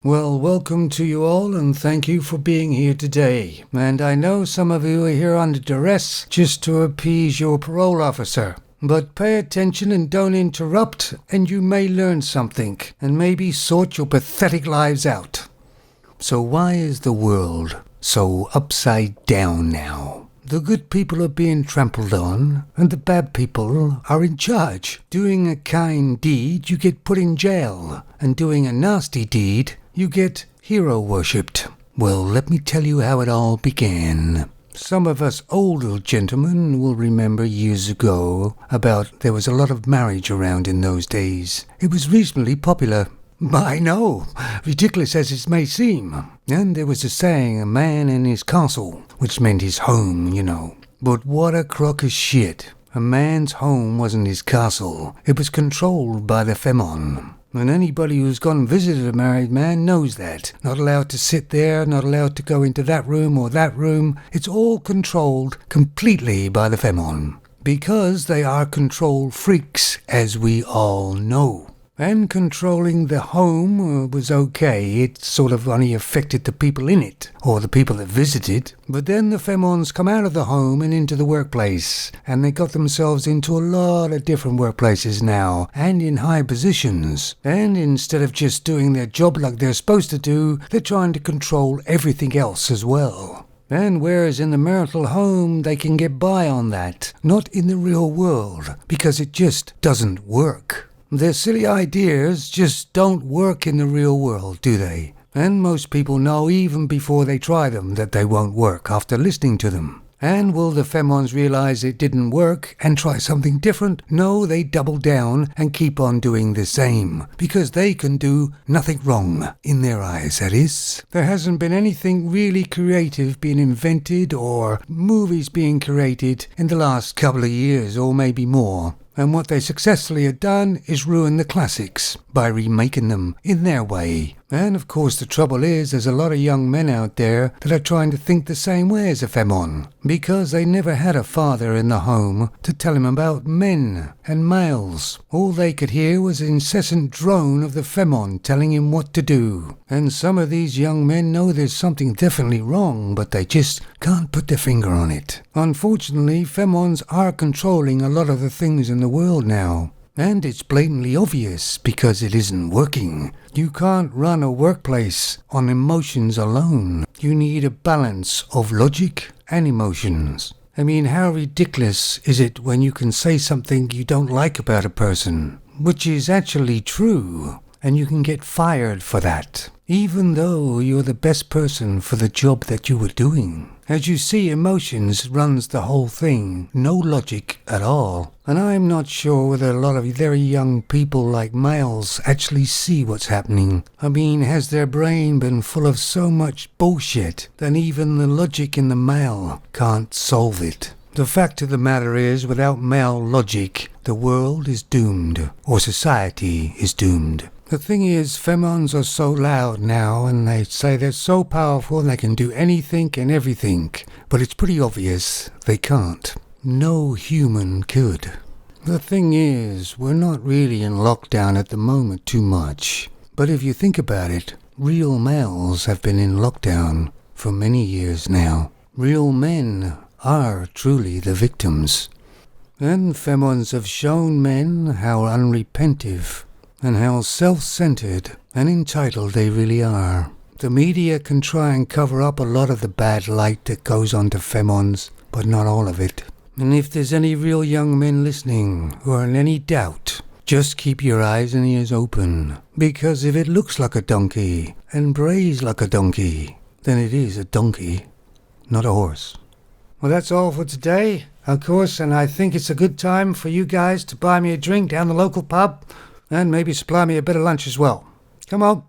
Well, welcome to you all, and thank you for being here today. And I know some of you are here under duress just to appease your parole officer. But pay attention and don't interrupt, and you may learn something, and maybe sort your pathetic lives out. So why is the world so upside down now? The good people are being trampled on, and the bad people are in charge. Doing a kind deed, you get put in jail, and doing a nasty deed, you get hero worshipped. Well, let me tell you how it all began. Some of us older gentlemen will remember years ago there was a lot of marriage around in those days. It was reasonably popular. I know, ridiculous as it may seem. And there was a saying, a man in his castle, which meant his home, you know. But what a crock of shit. A man's home wasn't his castle. It was controlled by the Femon. And anybody who's gone and visited a married man knows that. Not allowed to sit there, not allowed to go into that room or that room. It's all controlled completely by the Femon. Because they are control freaks, as we all know. And controlling the home was okay. It sort of only affected the people in it, or the people that visited. But then the Femons come out of the home and into the workplace, and they got themselves into a lot of different workplaces now, and in high positions. And instead of just doing their job like they're supposed to do, they're trying to control everything else as well. And whereas in the marital home they can get by on that, not in the real world, because it just doesn't work. Their silly ideas just don't work in the real world, do they? And most people know even before they try them that they won't work after listening to them. And will the Femons realize it didn't work and try something different? No, they double down and keep on doing the same, because they can do nothing wrong, in their eyes, that is. There hasn't been anything really creative being invented or movies being created in the last couple of years, or maybe more. And what they successfully have done is ruin the classics by remaking them in their way. And of course the trouble is there's a lot of young men out there that are trying to think the same way as a Femon, because they never had a father in the home to tell him about men and males. All they could hear was an incessant drone of the Femon telling him what to do. And some of these young men know there's something definitely wrong, but they just can't put their finger on it. Unfortunately, Femons are controlling a lot of the things in the world now. And it's blatantly obvious because it isn't working. You can't run a workplace on emotions alone. You need a balance of logic and emotions. I mean, how ridiculous is it when you can say something you don't like about a person, which is actually true, and you can get fired for that, even though you're the best person for the job that you were doing. As you see, emotions runs the whole thing, no logic at all. And I'm not sure whether a lot of very young people like males actually see what's happening. I mean, has their brain been full of so much bullshit that even the logic in the male can't solve it? The fact of the matter is, without male logic, the world is doomed, or society is doomed. The thing is, Femons are so loud now, and they say they're so powerful and they can do anything and everything. But it's pretty obvious they can't. No human could. The thing is, we're not really in lockdown at the moment too much. But if you think about it, real males have been in lockdown for many years now. Real men are truly the victims. And Femons have shown men how unrepentive and how self-centered and entitled they really are. The media can try and cover up a lot of the bad light that goes on to Femons, but not all of it. And if there's any real young men listening who are in any doubt, just keep your eyes and ears open, because if it looks like a donkey and brays like a donkey, then it is a donkey, not a horse. Well, that's all for today, of course, and I think it's a good time for you guys to buy me a drink down the local pub, and maybe supply me a bit of lunch as well. Come on.